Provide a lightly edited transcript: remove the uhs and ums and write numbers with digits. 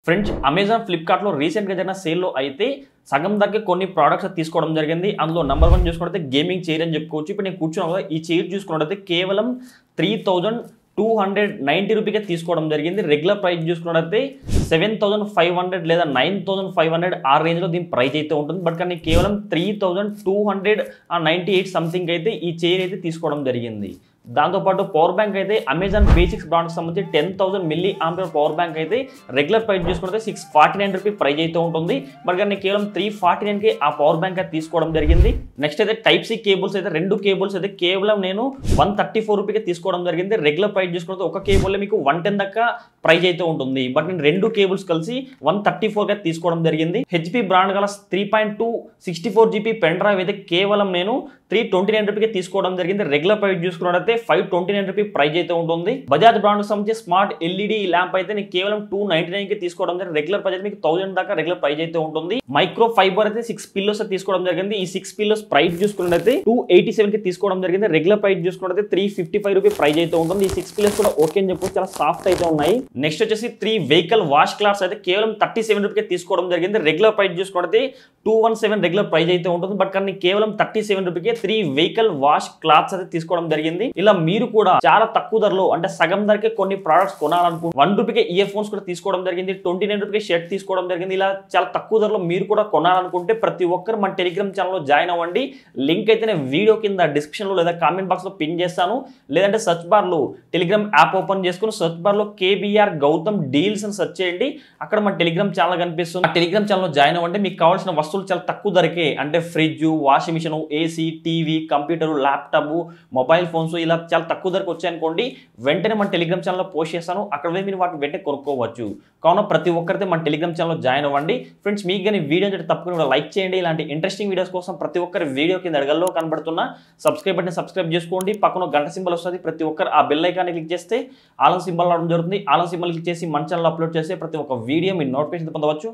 Friends Amazon ఫ్లిప్కార్ట్లో రీసెంట్గా జరిగిన సేల్లో అయితే సగం దగ్గర కొన్ని ప్రోడక్ట్స్ తీసుకోవడం జరిగింది. అందులో నెంబర్ 1 చూసుకున్నట్లయితే గేమింగ్ చైర్ అని చెప్పుకోవచ్చు. ఇప్పుడు నేను కూర్చున్నాను కదా, ఈ చైర్ చూసుకున్నట్లయితే కేవలం 3290 రూపీకే తీసుకోవడం జరిగింది. రెగ్యులర్ ప్రైస్ చూసుకున్నట్లయితే 7500 లేదా 9500 ఆ రేంజ్లో దీని ప్రైస్ అయితే ఉంటుంది. బట్ కానీ కేవలం 3298 సంథింగ్ అయితే ఈ చైర్ అయితే తీసుకోవడం జరిగింది. దాంతోపాటు పవర్ బ్యాంక్ అయితే అమెజాన్ బేసిక్స్ బ్రాండ్కి సంబంధించి 10,000 మిల్లీ ఆంపియర్ పవర్ బ్యాంక్ అయితే రెగ్యులర్ ప్రైస్ చూసుకుంటే 649 రూపీ ప్రైస్ అయితే ఉంటుంది. బట్ కానీ కేవలం 349కి ఆ పవర్ బ్యాంక్ అయితే తీసుకోవడం జరిగింది. నెక్స్ట్ అయితే టైప్ సి కేబుల్స్ అయితే 2 కేబుల్స్ అయితే కేవలం నేను 134 రూపీకి తీసుకోవడం జరిగింది. రెగ్యులర్ ప్రైస్ చూసుకుంటే ఒక కేబుల్ మీకు 110 దాకా ప్రైస్ అయితే ఉంటుంది. బట్ నేను 2 కేబుల్స్ కలిసి 134గా తీసుకోవడం జరిగింది. హెచ్పి బ్రాండ్ గల 3.2 64 GB పెన్ డ్రైవ్ అయితే కేవలం నేను 329 రూపీకి తీసుకోవడం జరిగింది. రెగ్యులర్ ప్రైస్ చూసుకున్నట్లయితే 529 రూపీ ప్రైస్ అయితే ఉంటుంది. బజాజ్ బ్రాండ్ సంబంధించి స్మార్ట్ ఎల్ఈడి ల్యాంప్ అయితే నేను కేవలం 299కి తీసుకోవడం జరిగింది. రెగ్యులర్ ప్రైస్ అయితే మీకు 1000 దాకా రెగ్యులర్ ప్రైస్ అయితే ఉంటుంది. మైక్రో ఫైబర్ అయితే 6 పిల్లోస్ తీసుకోవడం జరిగింది. ఈ 6 పిల్లోస్ ప్రైస్ చూసుకున్నట్లయితే 287కి తీసుకోవడం జరిగింది. రెగ్యులర్ ప్రైస్ చూసుకున్నట్లయితే 355 రూపీ ప్రైస్ అయితే ఉంటుంది. ఈ 6 పిల్లోస్ కూడా ఓకే అని చెప్పి చాలా సాఫ్ట్ అయితే ఉన్నాయి. నెక్స్ట్ వచ్చేసి 3 వెహికల్ వాష్ క్లాత్స్ అయితే కేవలం 37 రూపీకి తీసుకోవడం జరిగింది. రెగ్యులర్ ప్రైస్ చూసుకున్నట్లయితే 217 రెగ్యులర్ ప్రైస్ అయితే ఉంటుంది. బట్ కానీ కేవలం 37 రూపీకి 3 వెహికల్ వాష్ క్లాత్స్ అయితే తీసుకోవడం జరిగింది. ఇలా మీరు కూడా చాలా తక్కువ ధరలో అంటే సగం ధరకే కొన్ని ప్రొడక్ట్స్ కొనాలనుకుంటే 1 రూపీకి ఇయర్ ఫోన్స్ కూడా తీసుకోవడం జరిగింది. 29 రూపీకి షర్ట్ తీసుకోవడం జరిగింది. ఇలా చాలా తక్కువ ధరలో మీరు కూడా కొనాలనుకుంటే ప్రతి ఒక్కరు మన టెలిగ్రామ్ ఛానల్లో జాయిన్ అవ్వండి. లింక్ అయితే నేను వీడియో కింద డిస్క్రిప్షన్లో లేదా కామెంట్ బాక్స్లో పిన్ చేస్తాను. లేదంటే సెర్చ్ బార్లో టెలిగ్రామ్ యాప్ ఓపెన్ చేసుకుని సెర్చ్ బార్లో కేబీఆర్ గౌతమ్ డీల్స్ అని సెర్చ్ చేయండి. అక్కడ మన టెలిగ్రామ్ ఛానల్ కనిపిస్తుంది. ఆ టెలిగ్రామ్ ఛానల్లో జాయిన్ అవ్వండి. మీకు కావాల్సిన వస్తువులు చాలా తక్కువ ధరకే అంటే fridge, washing machine, AC, TV, computer, laptop, mobile phones ఇలా చాలా తక్కువ ధరకు వచ్చాయనుకోండి, వెంటనే మన టెలిగ్రామ్ ఛానల్లో పోస్ట్ చేస్తాను. అక్కడ మీరు వాటిని వెంటనే కొనుక్కోవచ్చు. కావున ప్రతి ఒక్కరైతే మన టెలిగ్రామ్ ఛానల్లో జాయిన్ అవ్వండి. ఫ్రెండ్స్, మీకు కానీ వీడియో అంటే తప్పకుండా లైక్ చేయండి. ఇలాంటి ఇంట్రెస్టింగ్ వీడియోస్ కోసం ప్రతి ఒక్కరి వీడియో కింద అడగల్లో కనబడుతున్న సబ్స్క్రైబ్ బటన్ సబ్స్క్రైబ్ చేసుకోండి. పక్కన గంట సింబల్ వస్తుంది. ప్రతి ఒక్కరు ఆ బెల్ ఐకాన్ని క్లిక్ చేస్తే ఆల్ సింబల్ రావడం జరుగుతుంది. ఆల్ సింబల్ క్లిక్ చేసి మన ఛానల్ అప్లోడ్ చేస్తే ప్రతి ఒక్క వీడియో మీరు నోటిఫికేషన్ పొందవచ్చు.